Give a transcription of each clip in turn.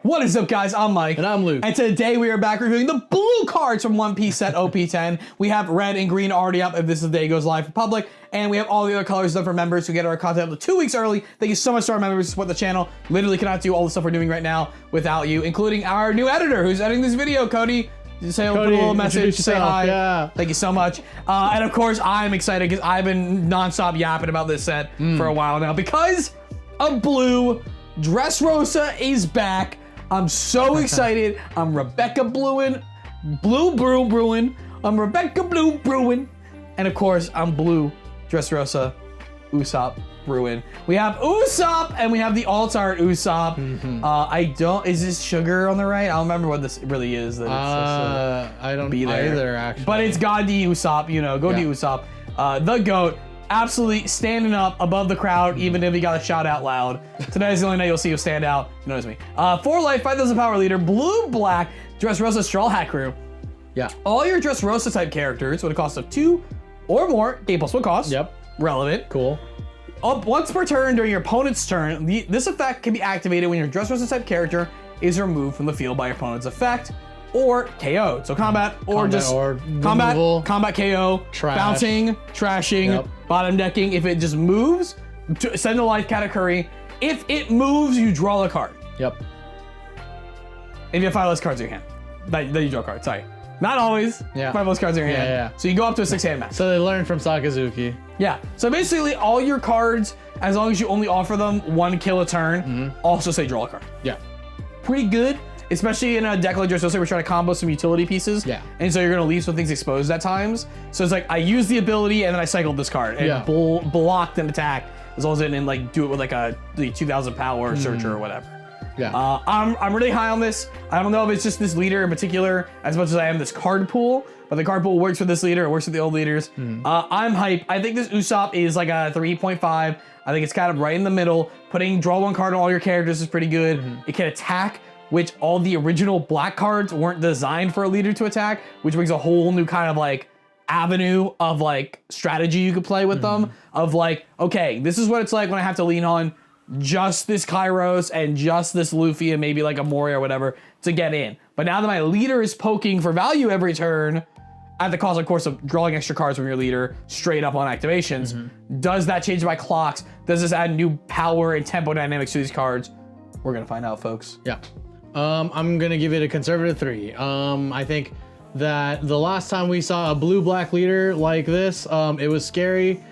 What is up, guys? I'm Mike. And I'm Luke. And today we are back reviewing the blue cards from One Piece set OP10. We have red and green already up if this is the day it goes live for public. And we have all the other colors done for members who get our content up to 2 weeks early. Thank you so much to our members who support the channel. Literally cannot do all the stuff we're doing right now without you, including our new editor who's editing this video, Cody. Just say, put a little message, say hi. Yeah. Thank you so much. And of course, I'm excited because I've been nonstop yapping about this set for a while now because a blue Dressrosa is back. I'm so excited. I'm Rebecca Bruin. I'm Rebecca Blue Bruin. And of course, I'm Blue Dressrosa Ussop Bruin. We have Ussop and we have the alt art Ussop. Is this sugar on the right? I don't remember what this really is. That I don't either, actually. But it's Gandhi Ussop, you know, Gandhi Ussop. The GOAT. Absolutely standing up above the crowd, even if he got a shout out loud. Tonight is the only night you'll see him stand out. You notice me. 4 life, 5,000 power leader, blue, black, Dressrosa Straw Hat Crew. Yeah. All your Dressrosa type characters with a cost of 2 or more, gain +1 cost. Yep. Relevant. Cool. Once per turn during your opponent's turn, this effect can be activated when your Dressrosa type character is removed from the field by your opponent's effect or KO'd. So combat KO, Trash. bouncing, trashing, bottom decking. If it just moves, send a life category. If it moves, you draw a card. Yep. If you have 5 less cards in your hand, then you draw a card. Sorry. Not always. Yeah. 5 less cards in your hand. Yeah. So you go up to a 6-hand max. So they learned from Sakazuki. Yeah. So basically, all your cards, as long as you only offer them 1 kill a turn, also say draw a card. Yeah. Pretty good. Especially in a deck like Dressrosa, we're trying to combo some utility pieces. Yeah. And so you're gonna leave some things exposed at times. So it's like, I use the ability and then I cycled this card and blocked an attack as long as it didn't like do it with like the 2,000 power searcher or whatever. Yeah. I'm really high on this. I don't know if it's just this leader in particular as much as I am this card pool, but the card pool works for this leader, it works with the old leaders. I'm hype. I think this Ussop is like a 3.5. I think it's kind of right in the middle. Putting draw 1 card on all your characters is pretty good. It can attack, which all the original black cards weren't designed for a leader to attack, which brings a whole new kind of like avenue of like strategy you could play with them. Of like, okay, this is what it's like when I have to lean on just this Kyros and just this Luffy and maybe like a Mori or whatever to get in. But now that my leader is poking for value every turn, at the cost, of course, of drawing extra cards from your leader straight up on activations, does that change my clocks? Does this add new power and tempo dynamics to these cards? We're gonna find out, folks. Yeah. I'm gonna give it a conservative 3. I think that the last time we saw a blue-black leader like this, it was scary.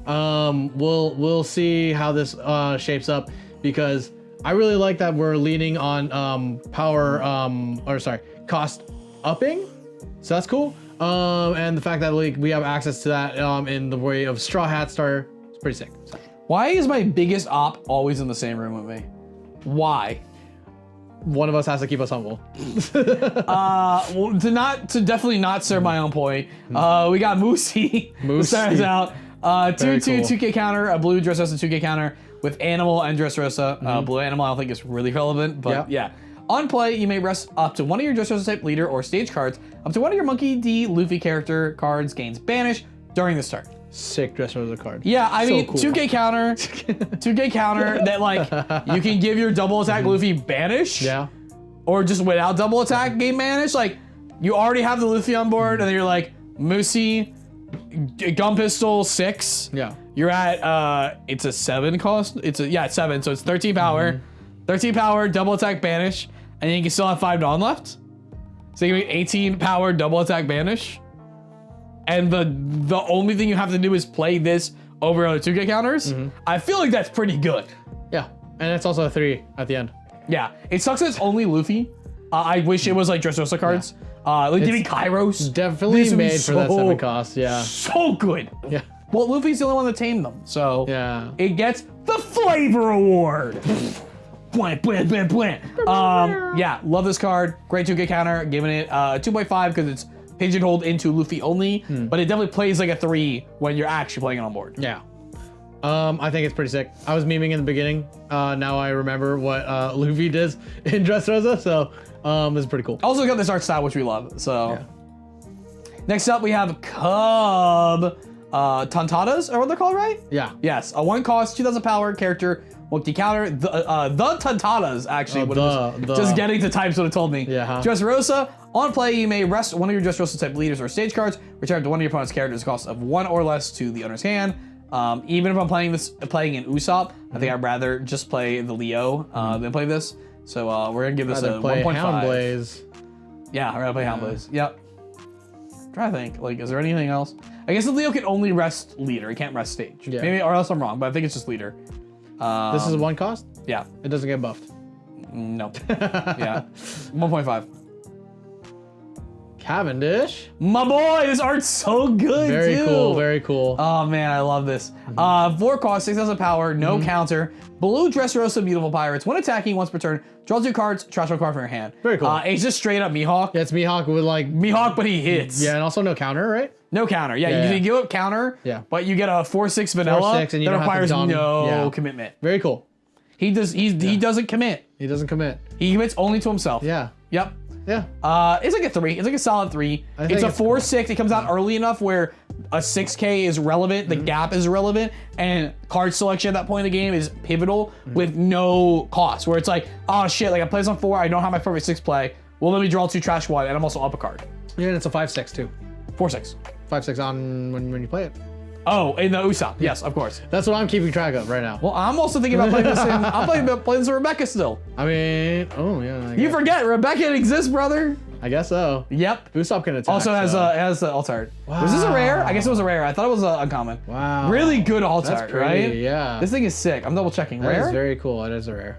We'll see how this shapes up because I really like that we're leaning on cost upping. So that's cool. And the fact that like we have access to that in the way of Straw Hat Starter, it's pretty sick. So. Why is my biggest op always in the same room with me? Why? One of us has to keep us humble. Well, to definitely not serve my own point. We got Moosey. Who starts out 2/2 counter, a blue Dressrosa 2K counter with Animal and Dressrosa. Blue Animal I don't think is really relevant, but yeah. On play, you may rest up to 1 of your Dressrosa type leader or stage cards. Up to 1 of your Monkey D Luffy character cards gains banish during this turn. Sick Dressrosa card. Yeah, I mean, cool. 2K counter, 2K counter that like you can give your double attack Luffy banish. Yeah. Or just without double attack game banish. Like you already have the Luffy on board, and then you're like Moosey, gun pistol 6. Yeah. You're at it's a 7 cost. It's 7, so it's 13 power. 13 power, double attack banish, and then you can still have 5 Dawn left. So you can be 18 power, double attack banish. And the only thing you have to do is play this over other 2K counters. I feel like that's pretty good. Yeah, and it's also a 3 at the end. Yeah, it sucks that it's only Luffy. I wish it was like Dressrosa cards. Like giving Kyros. Definitely made for that 7 cost, yeah. So good. Yeah. Well, Luffy's the only one that tamed them, so yeah. It gets the flavor award. Yeah, love this card. Great 2K counter. Giving it 2.5 because it's pigeonholed into Luffy only, but it definitely plays like a 3 when you're actually playing it on board. Yeah. I think it's pretty sick. I was memeing in the beginning. Now I remember what Luffy does in Dressrosa, so this is pretty cool. Also got this art style, which we love. So next up we have Cub Tontadas, or what they're called, right? Yeah. Yes, a 1 cost, 2,000 power character 1K counter. The Tantanas actually. The. Just getting to types would have told me. Yeah, huh? Dressrosa. On play, you may rest one of your Dressrosa type leaders or stage cards. Return to one of your opponent's characters cost of 1 or less to the owner's hand. Even if I'm playing in Ussop, I think I'd rather just play the Leo than play this. So we're gonna give this a 1.5. Houndblaze. Yeah, we're gonna play Houndblaze. Yep. Try to think. Like, is there anything else? I guess the Leo can only rest leader. He can't rest stage. Yeah. Maybe, or else I'm wrong, but I think it's just leader. This is a 1 cost? Yeah. It doesn't get buffed. No. Yeah. 1.5. Cavendish. My boy, this art's so good, Very too. cool, very cool. Oh man, I love this. 4 cost, 6,000 power, no counter. Blue Dressrosa, Beautiful Pirates. When attacking once per turn, draw 2 cards, trash 1 card from your hand. Very cool. It's just straight up Mihawk. Yeah, it's Mihawk with like... Mihawk, but he hits. Yeah, and also no counter, right? No counter. Yeah, you give up counter, but you get a 4/6 vanilla 4/6 and you that don't requires have to no commitment. Very cool. He doesn't commit. He doesn't commit. He commits only to himself. Yeah. Yep. Yeah. It's like a 3. It's like a solid 3. think It's a it's 4/6. It comes out early enough where a 6K is relevant, the gap is relevant, and card selection at that point in the game is pivotal with no cost. Where it's like, oh shit, like I play this on 4, I don't have my perfect 6 play. Well, let me draw 2 trash 1, and I'm also up a card. Yeah, and it's a 5/6 too. 4/6. 5/6 on when you play it. Oh, in the Ussop. Yes, of course. That's what I'm keeping track of right now. Well, I'm also thinking about playing this in. I'm playing this in Rebecca still. I mean, oh yeah. You forget Rebecca exists, brother. I guess so. Yep. Ussop can attack. Also has the alt art. Wow. Was this a rare? I guess it was a rare. I thought it was uncommon. Wow. Really good alt That's art, pretty, right? Yeah. This thing is sick. I'm double checking. That Rare? is very cool. It is a rare.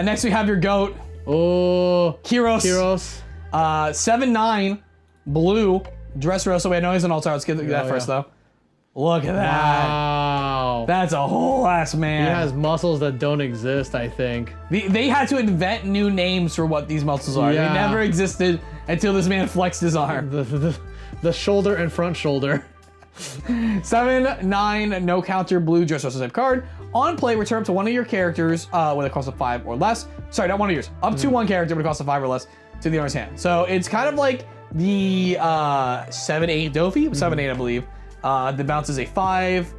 Next we have your goat, Oh. Kyros. Kyros. 7/9, blue, Dressrosa. Wait, I know he's an alt art. Let's get that first though. Look at that. Wow. That's a whole ass man. He has muscles that don't exist, I think. They had to invent new names for what these muscles are. Yeah. They never existed until this man flexed his arm. The shoulder and front shoulder. 7/9, no counter, blue Dressrosa type card. On play, return up to one of your characters with a cost of 5 or less. Sorry, not one of yours. Up to one character with a cost of 5 or less to the owner's hand. So it's kind of like the 7/8 Dofi, 7/8 I believe. The bounce is a 5.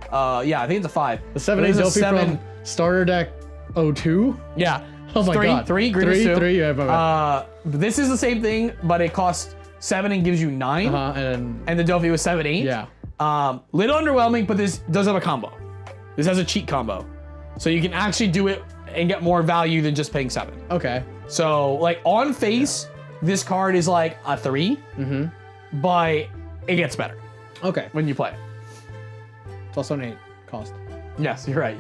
Yeah, I think it's a 5. The 7/8 Dofi from starter deck 02? Yeah. Oh my god. 3, Greatest 2. 3, yeah, my bad. This is the same thing, but it costs 7 and gives you 9. And the Dofi was 7/8. Yeah. Little underwhelming, but this does have a combo. This has a cheat combo. So you can actually do it and get more value than just paying 7. Okay. So, like, on face, this card is like a 3, but it gets better Okay. when you play it. It's also an 8 cost. Yes, you're right.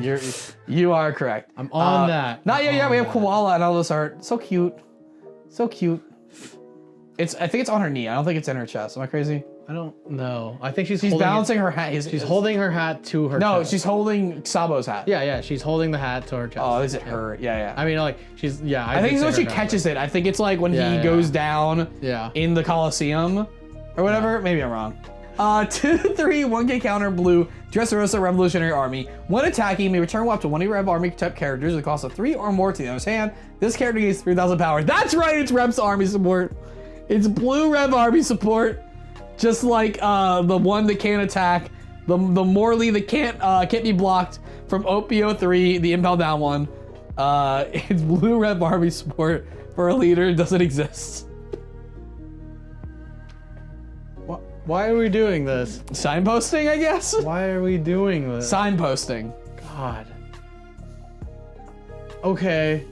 You are correct. I'm on that. Not yet. Yeah, we have Koala and all this art. So cute. So cute. I think it's on her knee. I don't think it's in her chest. Am I crazy? I don't know. I think she's balancing her hat. She's holding her hat to her No, chest. she's holding Sabo's hat. Yeah. She's holding the hat to her chest. Oh, is it her? Yeah. I mean, like, she's, yeah. I think it's when she catches it. I think it's like when he goes down in the Coliseum or whatever. Maybe I'm wrong. 2/3, 1K counter, blue, Dressrosa Revolutionary Army. When attacking, you may return up to one of your Rev Army type characters with a cost of 3 or more to the owner's hand. This character gains 3,000 power. That's right, it's Rev's Army support. It's blue Rev Army support. Just like the one that can't attack, the Morley that can't be blocked from OP10 the impel down one. It's blue Rev Army support for a leader. It doesn't exist. Why are we doing this? Signposting, I guess? Why are we doing this? Signposting. God. Okay.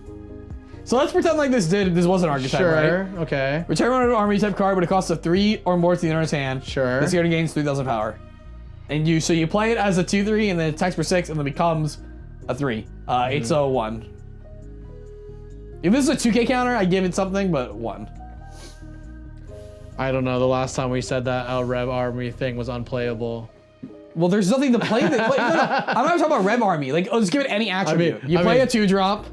So let's pretend like this was an archetype, Sure. right? Okay. Return one army type card with a cost of 3 or more to the owner's hand. Sure. This card gains 3,000 power. And you play it as a 2/3 and then it attacks for 6 and then becomes a 3. It's a 1. If this is a 2K counter, I give it something, but 1. I don't know. The last time we said that our Rev Army thing was unplayable. Well, there's nothing to play. No, I'm not talking about Rev Army. Like, just give it any attribute. You play a 2-drop.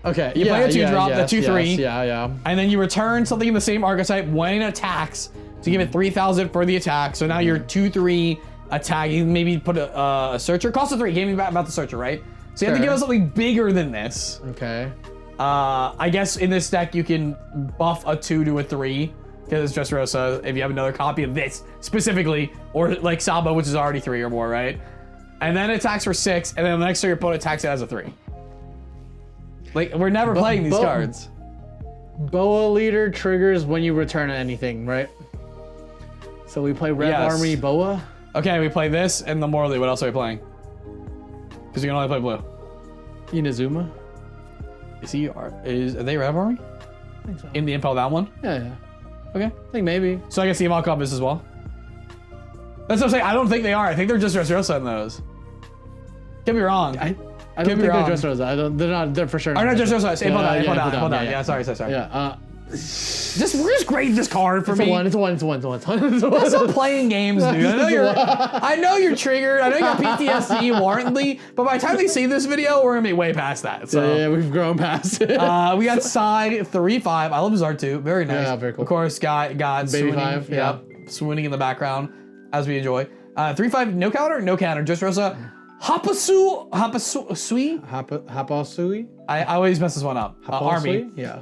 Okay. You play a 2-drop, the 2/3. Yeah. And then you return something in the same archetype when it attacks to give it 3,000 for the attack. So now you're 2/3 attacking. Maybe put a searcher. Cost of 3. Gave me about the searcher, right? So you have to give us something bigger than this. Okay. I guess in this deck you can buff a 2 to a 3. Because it's Dressrosa, if you have another copy of this specifically, or like Sabo, which is already 3 or more, right? and then it attacks for 6, and then the next turn your opponent attacks it as a 3. Like, we're never playing these cards. Boa leader triggers when you return anything, right? So we play Red Army Boa. Okay, we play this and the Morley. What else are we playing? Because you can only play blue. Inazuma. Are they Rev Army? I think so. In the Impel Down one? Yeah. Okay. I think maybe. So I guess the Emal Compass as well. That's what I'm saying. I don't think they are. I think they're just Dressrosa in those. Could be wrong. I don't think they're Dressrosa. They're not. They're for sure not. Or not Dressrosa. It's Impel Down. Yeah. Sorry. Yeah. Just grade this card for me. It's a one. That's not playing games, dude. I know you're triggered. I know you got PTSD warrantly, but by the time they see this video, we're gonna be way past that. So yeah, we've grown past it. We got side 3/5. I love his art too. Very nice. Yeah, very cool. Of course, got Baby swooning. 5. Yeah. Yep, swooning in the background as we enjoy. 3/5. No counter. Just Rosa. Hapasui. Hapasui. I always mess this one up. Army. Yeah.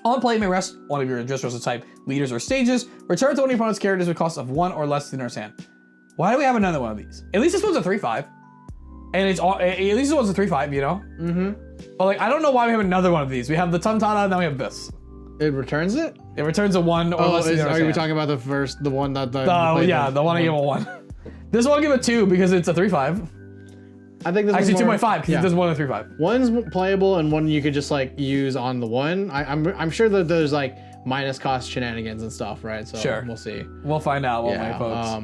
On play, you may rest one of your Dressrosa type leaders or stages. Return to one of your opponent's characters with a cost of 1 or less in their hand. Why do we have another one of these? At least this one's a 3/5. And it's all, at least this one's a 3/5, you know? Mm-hmm. But like, I don't know why we have another one of these. We have the Tuntata and now we have this. It returns it? It returns a 1 or less in their hand. Are you talking about the one that... the one I give a 1. This one I'll give a 2 because it's a 3/5. I think this actually 2.5 because it does 1 and 3/5. One's playable and one you could just like use on the one. I'm sure that there's like minus cost shenanigans and stuff, right? So sure. We'll see. We'll find out, won't we, folks? I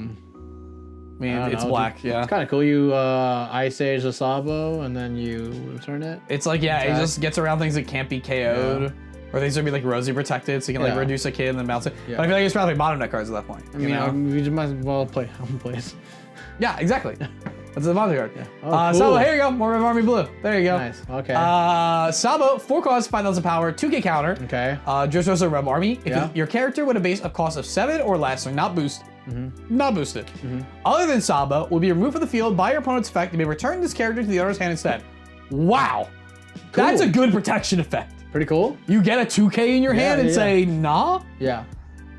mean, it's black, yeah. It's kind of cool. You Ice Age the Sabo and then you return it. It's like, yeah, it just gets around things that can't be KO'd. Yeah. Or things that be like Rosie protected, so you can like reduce a kid and then bounce it. Yeah. But I feel like it's probably bottom deck cards at that point. I mean, we just might as well play home plays. Yeah, exactly. That's the bottom card. Yeah. Oh, cool. Sabo, here you go. More Rev Army Blue. There you go. Nice. Okay. Sabo, 4 costs, 5,000 power, 2k counter. Okay. Dressrosa Rev Army. If your character with a base of cost of 7 or less, so not boost, not boosted. Other than Sabo, will be removed from the field by your opponent's effect. You may return this character to the owner's hand instead. Wow. Cool. That's a good protection effect. Pretty cool. You get a 2k in your hand and say, nah? Yeah.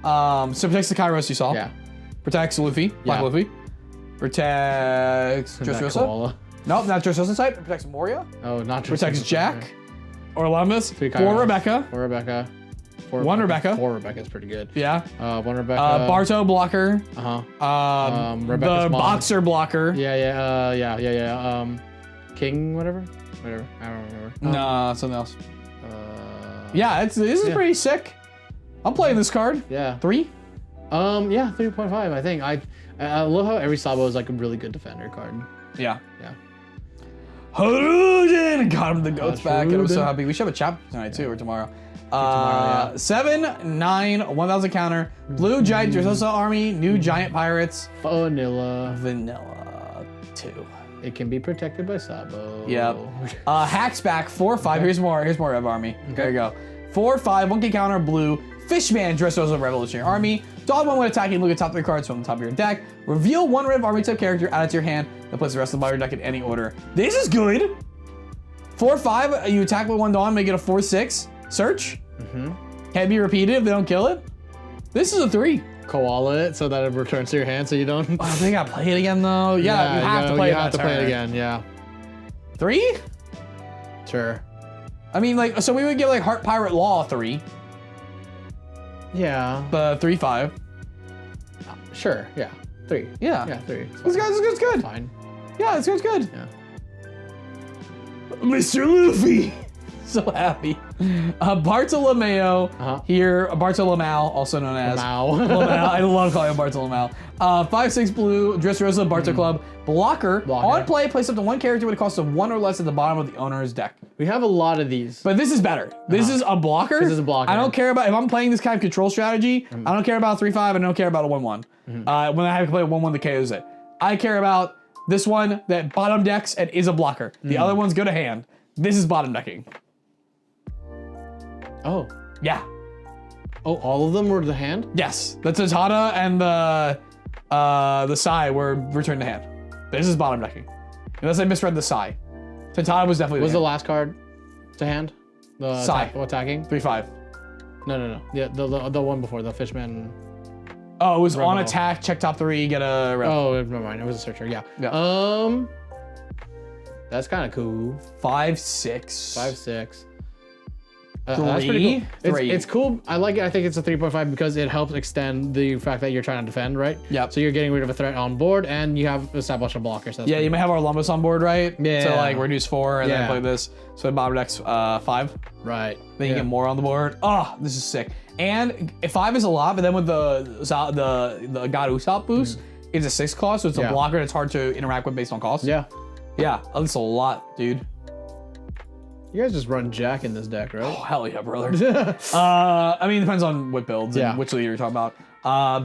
So protects the Kyros you saw. Yeah. Protects Luffy, Black Luffy. Protects Dressrosa. Koala. Nope, not Dressrosa type. It protects Moria. Oh, not Dressrosa. Protects Jack. Or Olympus. 4 Rebecca. 4 Rebecca. 1 Rebecca. 4 Rebecca is pretty good. Yeah. 1 Rebecca. Barto blocker. Rebecca's the mom. boxer blocker. Yeah. King, whatever. I don't remember. No, something else. Yeah, this is pretty sick. I'm playing this card. Yeah. 3? Yeah, 3.5. I think I love how every Sabo is like a really good defender card. Yeah. Yeah. Hajrudin! Got him the goats back. And I'm so happy. We should have a chapter tonight too, or tomorrow. 7, 9, 1,000 counter. Blue Giant Dressrosa Army. New Giant Pirates. Vanilla 2. It can be protected by Sabo. Yep. Hacks back 4, 5. Here's more Rev Army. Okay. There you go. 4, 5. 1k counter. Blue. Fishman Dressrosa Revolutionary Army. Dog 1 when attacking, look at top 3 cards from the top of your deck. Reveal 1 Rev Army type character, add it to your hand, then place the rest of the bottom of your deck in any order. This is good. 4, 5. You attack with 1 Dawn, make it a 4, 6. Search. Can't be repeated if they don't kill it. This is a 3. Koala it so that it returns to your hand so you don't. Oh, they gotta play it again though. Yeah, you have to play it. You have to play it again. Yeah. 3? Sure. I mean, like, so we would give like Heart Pirate Law 3. Yeah. The 3, 5. Sure. Yeah. 3. Yeah. Yeah. 3. It's good. Fine. Yeah, it's good. Yeah. Mr. Luffy. So happy. Bartolomeo here. Bartolomeo, also known as Lamau. I love calling him Bartolomeo. 5, 6 blue. Dressrosa Barto Club. Blocker. On play, place up to 1 character with a cost of 1 or less at the bottom of the owner's deck. We have a lot of these. But this is better. This is a blocker. This is a blocker. I don't care about, if I'm playing this kind of control strategy, I don't care about 3, 5, I don't care about a 1, 1. When I have to play a 1, 1 that KOs it. I care about this one that bottom decks and is a blocker. The other ones go to hand. This is bottom decking. Oh. Yeah. Oh, all of them were the hand? Yes. The Tuntata and the Sai were returned to hand. This is bottom decking. Unless I misread the Sai. Tuntata was definitely the last card to hand? The Sai. Attacking? 3, 5. No. Yeah, the one before, the Fishman. Oh, it was on attack, check top 3, get a rep. Oh, never mind. It was a searcher, yeah. That's kind of cool. 5-6. 5-6. Three. That's pretty cool. Three. It's cool. I like it. I think it's a 3.5 because it helps extend the fact that you're trying to defend, right? Yep. So you're getting rid of a threat on board, and you have established a blocker. So Yeah, you may have our Lumbus on board, right? Yeah. So like reduce 4 and then Yeah. play this. So bottom deck's 5. Right. Then you get more on the board. Oh, this is sick. And 5 is a lot, but then with the God Ussop boost, it's a 6 cost, so it's a Yeah. blocker that's hard to interact with based on cost. Yeah. Yeah, that's a lot, dude. You guys just run Jack in this deck, right? Oh, hell yeah, brother. I mean, it depends on what builds Yeah. and which leader you're talking about.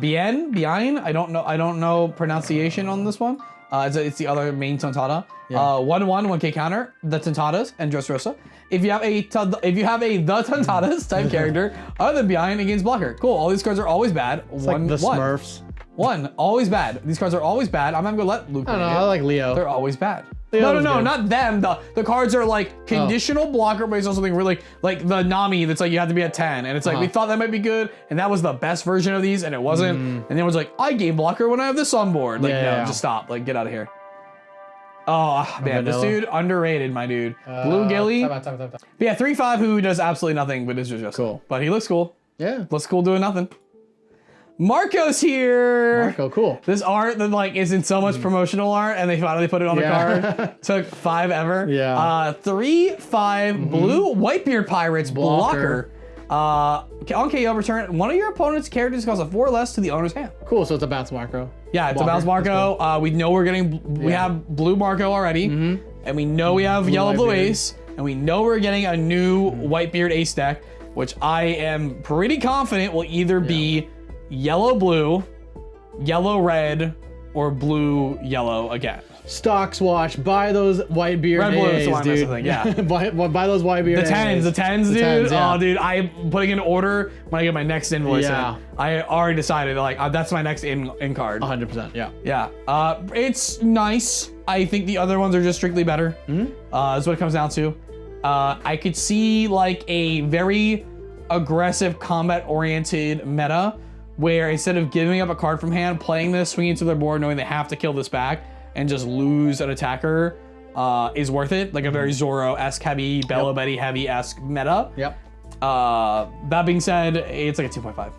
Bian, I don't know pronunciation on this one. It's the other main Tontata. Yeah. 1/1, 1K counter, the Tontatas and Dressrosa. If you have a the Tontatas type character other than Bian, against blocker. Cool. All these cards are always bad. It's like the Smurfs. One, always bad. These cards are always bad. I'm not gonna let Luke. I don't know. read it. I like Leo. They're always bad. Leo's No, good. not them. The cards are like conditional blocker based on something really like the Nami that's like you have to be at 10. And it's like we thought that might be good, and that was the best version of these, and it wasn't. And then it was like, I game blocker when I have this on board. Like, no, just stop. Like, get out of here. Oh man, this vanilla. dude underrated, my dude. Blue Gilly. Time. But yeah, 3/5 who does absolutely nothing, but is just Cool. But he looks cool. Yeah. Looks cool doing nothing. Marco's here. Marco, cool. This art that like isn't so much promotional art, and they finally put it on the Yeah. card. Took 5 ever. Yeah. 3/5 blue Whitebeard Pirates blocker. On KO return, one of your opponent's characters costs a 4 or less to the owner's hand. Cool. So it's a bounce Marco. Yeah, it's Blocker. a bounce Marco. That's We know we're getting we have blue Marco already, and we know we have yellow blue Whitebeard. ace, and we know we're getting a new Whitebeard ace deck, which I am pretty confident will either be yellow blue, yellow red, or blue yellow again. Stocks watch. Buy those Whitebeard Red, blue, A's, so I'm dude. missing, yeah. buy those Whitebeard A's. The tens, dude. yeah. Oh, dude, I'm putting an order when I get my next invoice Yeah. in. I already decided, like, that's my next in card. 100%. Yeah. Yeah. It's nice. I think the other ones are just strictly better. Is what it comes down to. I could see, like, a very aggressive combat-oriented meta where instead of giving up a card from hand, playing this, swinging to their board, knowing they have to kill this back, and just lose an attacker is worth it. Like a very Zoro-esque heavy, Bella Betty heavy-esque meta. Yep. That being said, it's like a 2.5.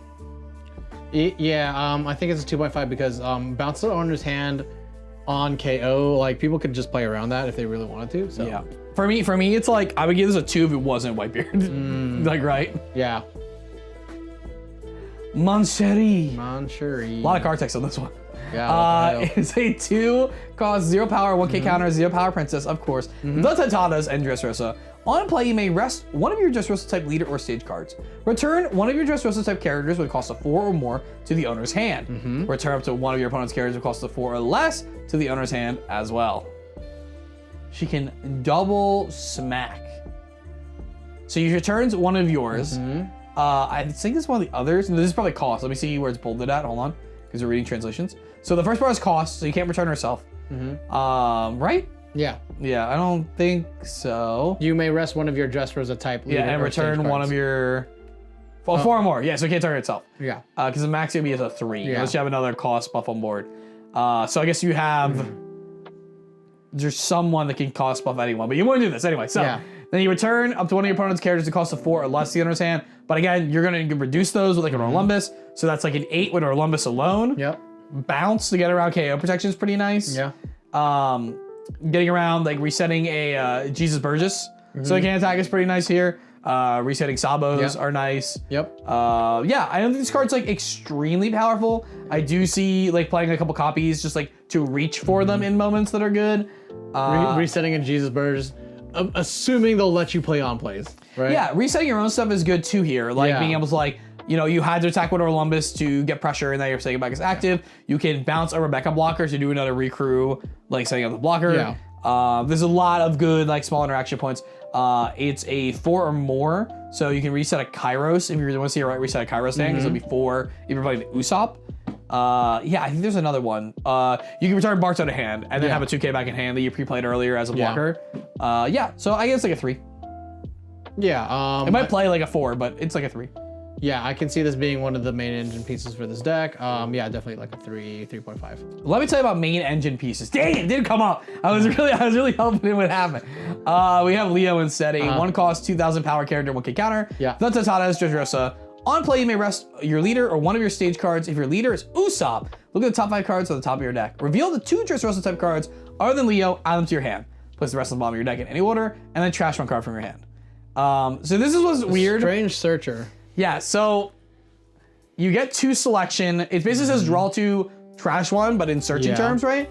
Yeah. I think it's a 2.5 because bounce the owner's hand on KO. Like people could just play around that if they really wanted to. So Yeah. For me, it's like I would give this a 2 if it wasn't Whitebeard. Like, right? Yeah. Mansherry. Mansherry. A lot of card text on this one. Yeah. It's a 2 cost 0 power, 1K counter, 0 power princess, of course. The Tatatas and Dressrosa. On play, you may rest one of your Dressrosa type leader or stage cards. Return one of your Dressrosa type characters with a cost of 4 or more to the owner's hand. Return up to one of your opponent's characters with a cost of 4 or less to the owner's hand as well. She can double smack. So you returns one of yours. I think this is one of the others. This is probably cost. Let me see where it's bolded at. Hold on, because we're reading translations. So the first part is cost, so you can't return herself. Right? Yeah. Yeah, I don't think so. You may rest one of your Dressrosa type leader Yeah, and or stage return one cards. of your... Well, 4 or more. Yeah, so it can't turn itself. Yeah. Because the max be is a 3, Yeah. unless you have another cost buff on board. So I guess you have... There's someone that can cost buff anyone, but you want to do this anyway. So Yeah. then you return up to one of your opponent's characters to cost of 4 or less to the owner's hand. But again, you're going to reduce those with like an Orlumbus. So that's like an 8 with Orlumbus alone. Yep. Bounce to get around KO protection is pretty nice. Yeah. Getting around like resetting a Jesus Burgess. So he can attack is pretty nice here. Resetting Sabos Yeah. are nice. Yep. Yeah, I don't think this card's like extremely powerful. I do see like playing a couple copies just like to reach for them in moments that are good. Resetting a Jesus Burgess, assuming they'll let you play on plays, right? Yeah, resetting your own stuff is good too here. Like Yeah. being able to like, you know, you had to attack with Orlumbus to get pressure and now you're setting it back as active. You can bounce a Rebecca blocker to do another recrew, like setting up the blocker. Yeah. There's a lot of good like small interaction points. It's a 4 or more, so you can reset a Kyros if you want to see a right reset a Kyros thing, because it'll be 4 if you're playing Ussop. Yeah, I think there's another one. You can return Bartolomeo to hand and then have a 2K back in hand that you pre-played earlier as a blocker. Yeah, so I guess like a 3. Yeah. It might play like a 4, but it's like a 3. Yeah, I can see this being one of the main engine pieces for this deck. Yeah, definitely like a 3.5. Let me tell you about main engine pieces. Dang, it didn't come up. I was really hoping it would happen. We have Leo instead. A one cost 2,000 power character, 1k counter. Yeah. The Tatatas Dressrosa. On play, you may rest your leader or one of your stage cards. If your leader is Ussop, look at the top 5 cards on the top of your deck. Reveal the 2 Dressrosa type cards other than Leo, add them to your hand. Place the rest of the bottom of your deck in any order, and then trash one card from your hand. So this is what's weird. Strange Searcher. Yeah, so you get 2 selection. It basically says draw 2, trash 1, but in searching terms, right?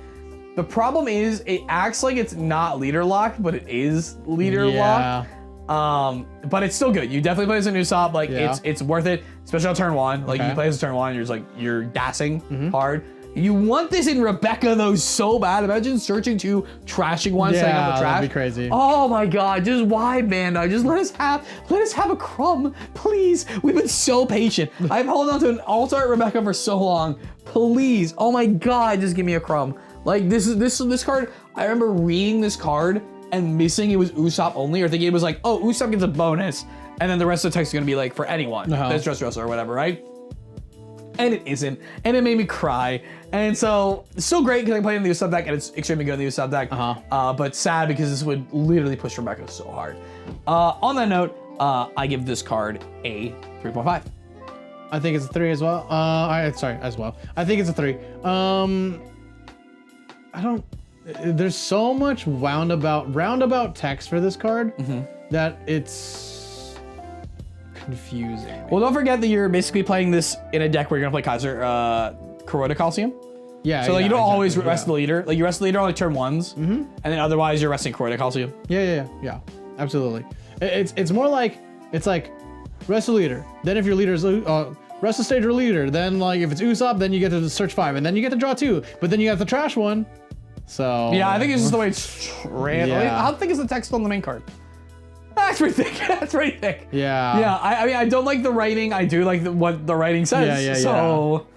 The problem is it acts like it's not leader locked, but it is leader locked. But it's still good. You definitely play as a Ussop. Like it's worth it, especially on turn 1. Like you play as a turn 1, you're gassing hard. You want this in Rebecca though so bad. Imagine searching 2, trashing 1, setting up the trash. That'd be crazy. Oh my god, just why, Bandai? Just let us have a crumb, please. We've been so patient. I've held on to an alt-art Rebecca for so long. Please, oh my god, just give me a crumb. Like this card, I remember reading this card and missing it was Ussop only, or thinking it was like, oh, Ussop gets a bonus, and then the rest of the text is gonna be like for anyone. That's Dressrosa or whatever, right? And it isn't, and it made me cry. And so great because I play in the Ussop deck, and it's extremely good in the Ussop deck. But sad because this would literally push Rebecca so hard. On that note, I give this card a 3.5. I think it's a 3 as well. As well. I think it's a 3. There's so much roundabout text for this card that it's confusing. Well, don't forget that you're basically playing this in a deck where you're gonna play Corona Coliseum. Yeah. So like you don't always rest the leader. Like you rest the leader on like turn 1s, and then otherwise you're resting Corona Coliseum. Yeah. Absolutely. It's more like rest the leader. Then if your leader is rest the stage or leader, then like if it's Ussop, then you get to search 5, and then you get to draw 2, but then you have to trash 1. So yeah, I think it's just the way it's How thick is the text on the main card? That's pretty thick. That's pretty thick. Yeah. Yeah. I mean, I don't like the writing. I do like what the writing says. Yeah. So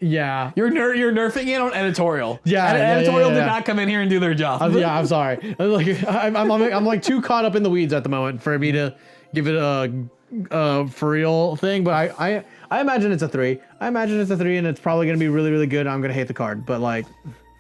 yeah. You're nerfing it on editorial. Yeah. Editorial did not come in here and do their job. I'm sorry. I'm like too caught up in the weeds at the moment for me to give it a for real thing. But I imagine it's a 3. I imagine it's a 3, and it's probably gonna be really, really good. I'm gonna hate the card, but like.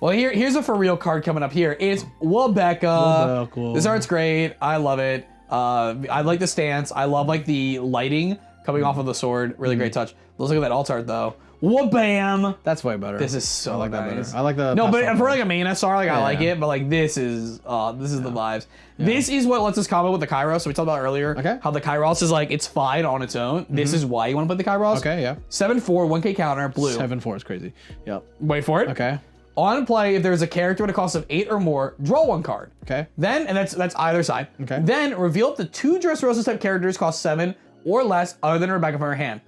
Well, here's a for real card coming up here. It's Rebecca. This art's great. I love it. I like the stance. I love like the lighting coming off of the sword. Really great touch. Let's look at that alt art though. Wha-bam! That's way better. This is so I like that nice. better. I like the no, but for like a main SR, like I like it, but like this is the vibes. Yeah. This is what lets us combo with the Kyros. So we talked about earlier. Okay. How the Kyros is like it's fine on its own. This is why you want to put the Kyros. Okay, yeah. 7/4, 1k counter, blue. 7/4 is crazy. Yep. Wait for it. Okay. On play, if there's a character with a cost of 8 or more, draw 1 card. Okay. Then, and that's either side. Okay. Then reveal up to 2 Dressrosa type characters cost 7 or less other than Rebecca from her hand.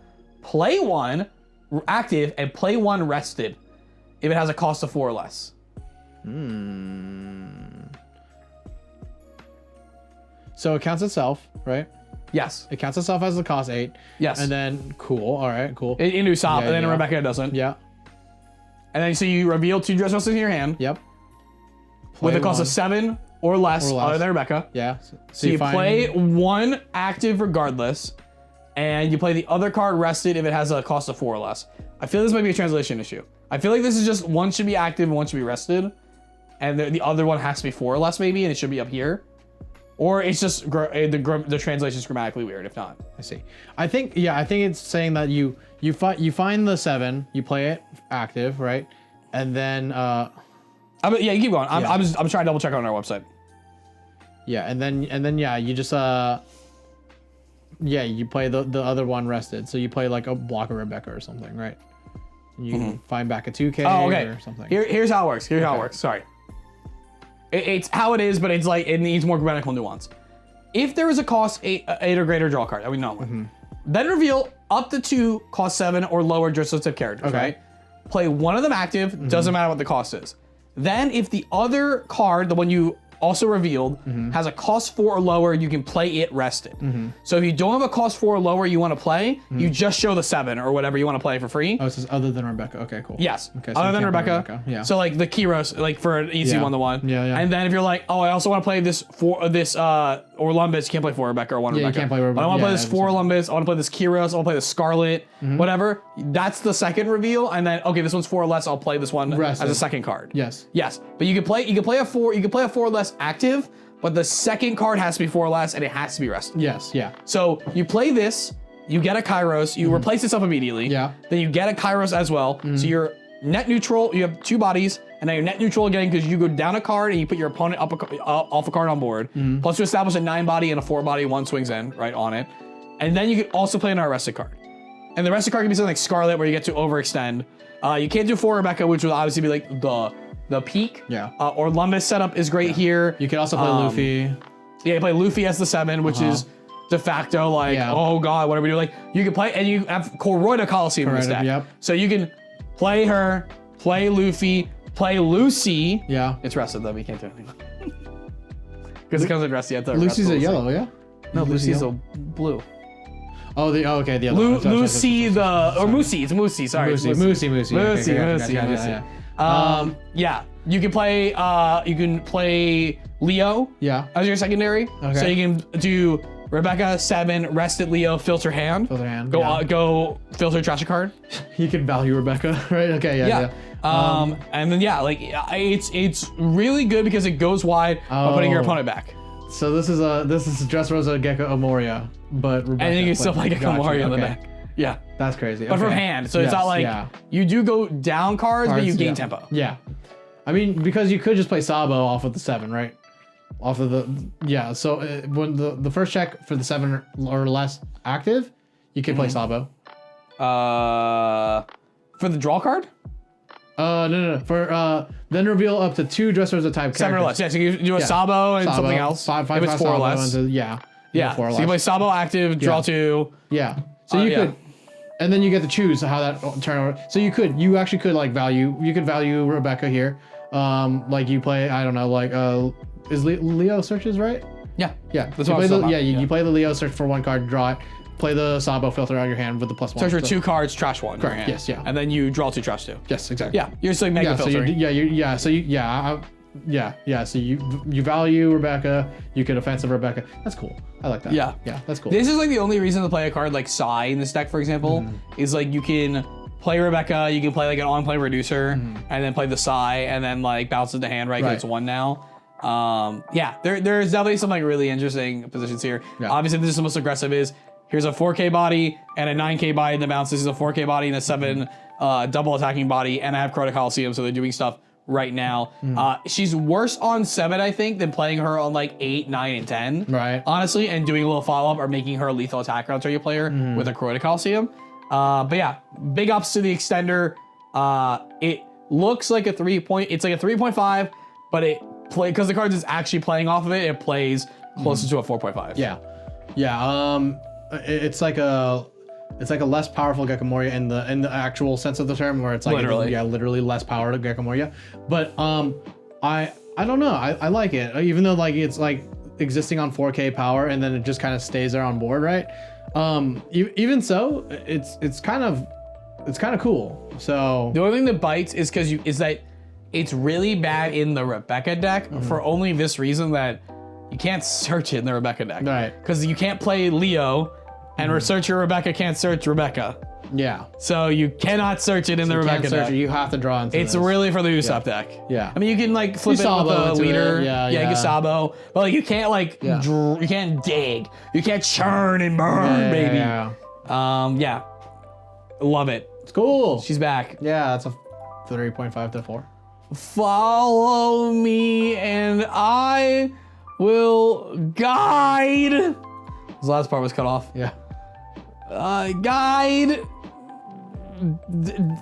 Play 1 active and play 1 rested if it has a cost of 4 or less. So it counts itself, right? Yes. It counts itself as the cost 8. Yes. And then cool. All right. Cool. In Ussop, and then Rebecca doesn't. Yeah. And then so you reveal 2 Dressrosas in your hand. Yep. With a cost of 7 or less other than Rebecca. Yeah. So you play 1 active regardless, and you play the other card rested if it has a cost of 4 or less. I feel this might be a translation issue. I feel like this is just 1 should be active and 1 should be rested, and the other one has to be 4 or less maybe, and it should be up here. Or it's just the translation's grammatically weird. If not, I see. I think it's saying that you find the 7, you play it active, right, and then yeah, you keep going. I'm trying to double check on our website. Yeah, and then you just you play the other one rested. So you play like a block of Rebecca or something, right? And you find back a 2K or something. Here's how it works. Here's how it works. Sorry. It's how it is, but it's like it needs more grammatical nuance. If there is a cost 8 or greater draw card, that we know, then reveal up to 2 cost 7 or lower Dressrosa type characters. Right? Play 1 of them active. Doesn't matter what the cost is. Then, if the other card, the one you also revealed, has a cost 4 or lower, you can play it rested. So if you don't have a cost 4 or lower you want to play, you just show the 7 or whatever you want to play for free. Oh, it says other than Rebecca. Okay, cool. Yes. Okay, so other you than can't play Rebecca. Yeah. So like the Kyros, like for an easy Yeah. 1-1. Yeah, yeah. And then if you're like, oh, I also want to play this Orlumbus, you can't play 4 Rebecca or 1 Yeah, you Rebecca. can't play Rebecca. But I want to play Yeah, this 4 Orlumbus, I want to play this Kyros, I want to play this Scarlet, whatever. That's the second reveal. And then, okay, this one's 4 or less, I'll play this one Rested. as a second card. Yes. Yes. But you can play a 4 or less active, but the second card has to be 4 or less and it has to be rested. Yes. Yeah. So you play this, you get a Kyros, you replace this up immediately. Yeah. Then you get a Kyros as well. So you're net neutral, you have 2 bodies, and now you're net neutral again because you go down a card and you put your opponent up off a card on board. Plus you establish a 9 body and a 4 body, 1 swings in, right on it. And then you can also play an arrested card. And the arrested card can be something like Scarlet where you get to overextend. You can't do 4 Rebecca, which would obviously be like the peak. Yeah. Orlumbus setup is great here. You can also play Luffy. Yeah, you play Luffy as the 7, which is de facto like, oh god, what are we doing? Like, you can play, and you have Koroida Coliseum in this deck. Yep. So you can play her, play Luffy, play Lucy. Yeah. It's rested though, we can't do anything. Because it comes in rested, you have to Lucy's rest a Lucy. yellow, yeah? No, Lucy's yellow? a blue. Oh, okay, the other one. Lucy or Moosey, it's Moosey, sorry. Moosey. Yeah, you can play Leo Yeah. as your secondary. Okay. So you can do Rebecca, 7, rested Leo, filter hand. Filter hand, Go yeah. go filter trash a card. You can value Rebecca, right? Okay, yeah. And then like it's really good because it goes wide by putting your opponent back. So this is Dressrosa Gecko Amoria, but Rebecca. And then you can still play Gecko Mario in the okay. back. Yeah. That's crazy. But from hand. So it's not like you do go down cards, but you gain tempo. Yeah. I mean, because you could just play Sabo off of the 7, right? Off of the So when the first check for the 7 or less active, you can play Sabo. For the draw card? No. For then reveal up to 2 Dressrosa type 7 or less. Yeah, so you do a Sabo and something else. Five, if it's 4 or less. Yeah. 4 or less. So you play Sabo active, draw 2. Yeah. So you could, and then you get to choose how that turn over. So you actually could like value Rebecca here. Like you play, I don't know, like is Leo searches, right? Yeah. Yeah. That's what I was talking about. You play the Leo search for 1 card, draw it. Play the Sabo filter out of your hand with the +1. Search for 2 cards, trash 1. Correct. Yes. Yeah. And then you draw 2, trash 2. Yes. Exactly. Yeah. You're just like mega filtering. So you value Rebecca. You could offensive Rebecca. That's cool. I like that. Yeah. Yeah. That's cool. This is like the only reason to play a card like Psy in this deck, for example, is like you can play Rebecca, you can play like an on-play reducer, and then play the Psy, and then like bounces the hand, right? Because it's 1 now. There's definitely some like really interesting positions here. Yeah. Obviously, this is the most aggressive is here's a 4K body and a 9K body that bounces. This is a 4K body and a 7 double attacking body, and I have Koroida Coliseum, so they're doing stuff right now. She's worse on 7, I think, than playing her on like 8, 9, and 10. Right. Honestly, and doing a little follow-up or making her a lethal attacker on your player with a Koroida Coliseum. But yeah, big ups to the extender. It looks like a 3-point. It's like a 3.5, but because the card is actually playing off of it, it plays closer to a 4.5. Yeah. It's like a less powerful Gecko Moria in the actual sense of the term, where it's like literally less power to Gecko Moria. But I don't know. I like it, even though like it's like existing on 4K power and then it just kind of stays there on board, right? Even so, it's kind of cool. So the only thing that bites is that it's really bad in the Rebecca deck for only this reason, that you can't search it in the Rebecca deck. Right. Because you can't play Leo, and researcher Rebecca can't search Rebecca. Yeah. So you cannot search it in the Rebecca deck. You have to draw into It's really for the Ussop deck. Yeah. I mean, you can like flip it with the leader. You can Sabo. But like you can't like you can't dig. You can't churn and burn, baby. Yeah. Love it. It's cool. She's back. Yeah, that's a 3.5 to 4. Follow me and I will guide. This last part was cut off. Yeah. Guide.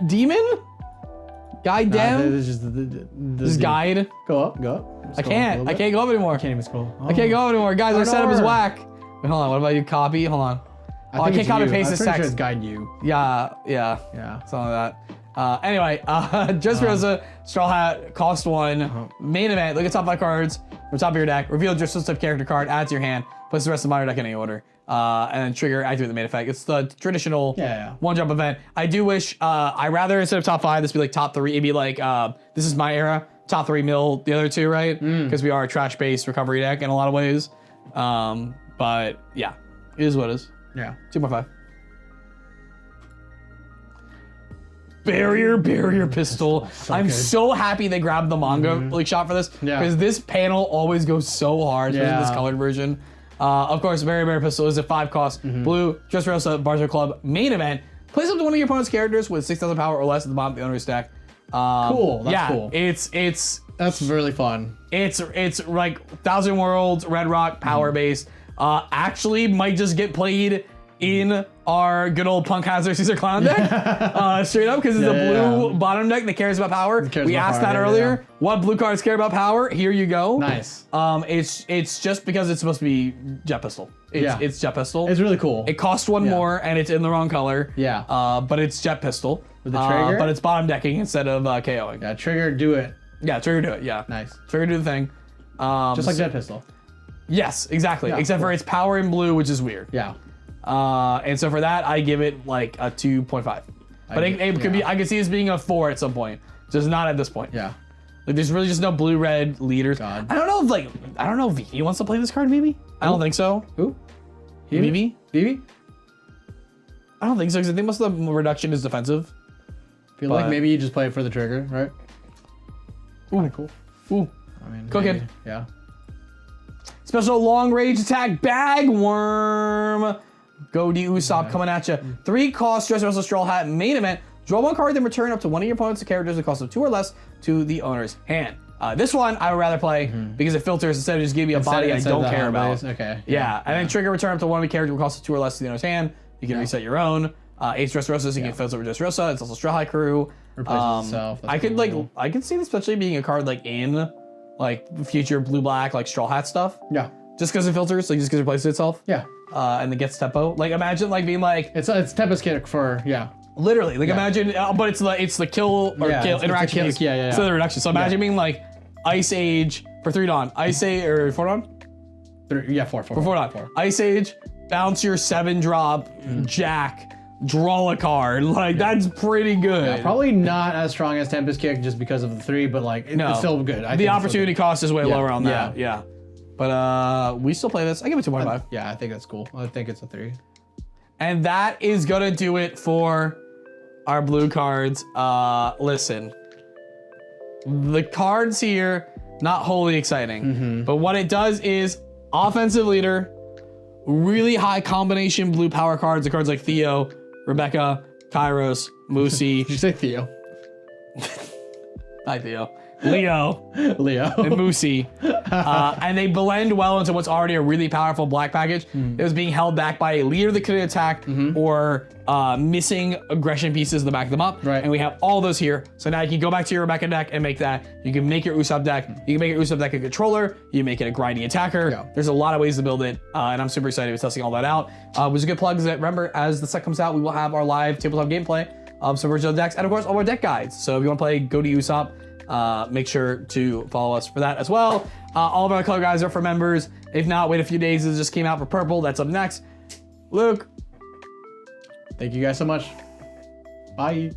Demon? Guide down? Just guide. Go up. I can't go up anymore. I can't even scroll. I can't go up anymore. Guys, our setup is whack. Wait, hold on. What about you copy? Hold on. I can't copy paste this text. Sure it's guide you. Yeah. Yeah. Something like that. Anyway, just Rosa, Straw Hat, cost 1, main event. Look at top 5 cards from top of your deck. Reveal just a type character card, add to your hand, place the rest of my deck in any order, and then trigger, activate the main effect. It's the traditional one jump event. I do wish, I rather instead of top 5, this be like top 3. It'd be like, this is my era, top 3 mill the other 2, right? Because we are a trash-based recovery deck in a lot of ways. But yeah, it is what it is. Yeah. 2.5. Barrier pistol. I'm good. so happy they grabbed the manga like shot for this because this panel always goes so hard, especially this colored version. Of course, barrier pistol is a 5 cost blue Dressrosa Bartolomeo Club main event. Place up to one of your opponent's characters with 6,000 power or less at the bottom of the owner's deck. Cool. That's cool. That's really fun. It's like 1,000 Worlds Red Rock power based. Actually, might just get played in our good old Punk Hazard Caesar Clown deck, straight up, because it's a blue bottom deck that cares about power. We asked that earlier. What blue cards care about power? Here you go. Nice. It's just because it's supposed to be Jet Pistol. It's Jet Pistol. It's really cool. It costs 1 more, and it's in the wrong color. Yeah. But it's Jet Pistol. With the trigger? But it's bottom decking instead of KOing. Yeah, trigger, do it. Yeah, trigger, do it. Yeah. Nice. Trigger, do the thing. Just like Jet Pistol. Yes, exactly. Except for its power in blue, which is weird. Yeah. And so for that, I give it like a 2.5. But it could be, I could see this being a 4 at some point. Just not at this point. Yeah. Like there's really just no blue-red leaders. God. I don't know if he wants to play this card maybe? I don't think so. Who? Vivi? Vivi? I don't think so, because I think most of the reduction is defensive. Feel like maybe you just play it for the trigger, right? Ooh. Cool. Ooh. I mean, Cooking. Yeah. Special long range attack, Bagworm. Go to Ussop coming at you. 3 cost, Dressrosa Straw Hat, main event. Draw 1 card, then return up to one of your opponent's characters that cost of 2 or less to the owner's hand. This one I would rather play because it filters instead of just giving me a body I don't care about. Okay. Yeah, and then trigger return up to one of the characters that costs of 2 or less to the owner's hand. You can reset your own. 8 Dressrosa, so you can filter over Dressrosa. It's also Straw Hat Crew. Replaces itself. I could I could see this especially being a card like in like future blue black like Straw Hat stuff. Yeah. Just because it filters, like just because it replaces itself. Yeah. And it gets tempo. Like imagine like being like it's Tempest kick for literally like imagine, but it's the kill or kill interaction. So the reduction. So imagine being like Ice Age for 3 Dawn, Ice Age or 4 Dawn. 4 Dawn. Ice Age, bounce your 7-drop Jack. Draw a card. Like that's pretty good. Yeah, probably not as strong as Tempest Kick just because of the 3, but like it's still good. The opportunity cost is way lower on that. Yeah. But we still play this. I give it 2.5. Yeah, I think that's cool. I think it's a 3. And that is gonna do it for our blue cards. Listen, the cards here not wholly exciting, but what it does is offensive leader, really high combination blue power cards. The cards like Theo, Rebecca, Kyros, Moosey. Did you say Theo? Hi, Theo. Leo. And Moosey. And they blend well into what's already a really powerful black package. It was being held back by a leader that couldn't attack or missing aggression pieces to back them up. Right. And we have all those here. So now you can go back to your Rebecca deck and make that. You can make your Ussop deck. You can make your Ussop deck a controller. You can make it a grinding attacker. Yeah. There's a lot of ways to build it. And I'm super excited to be testing all that out. Which is a good plug. Remember, as the set comes out, we will have our live tabletop gameplay of some original decks. And of course, all our deck guides. So if you want to play, go to Ussop. Make sure to follow us for that as well. All of our color guides are for members. If not, wait a few days. It just came out for purple. That's up next. Luke. Thank you guys so much. Bye.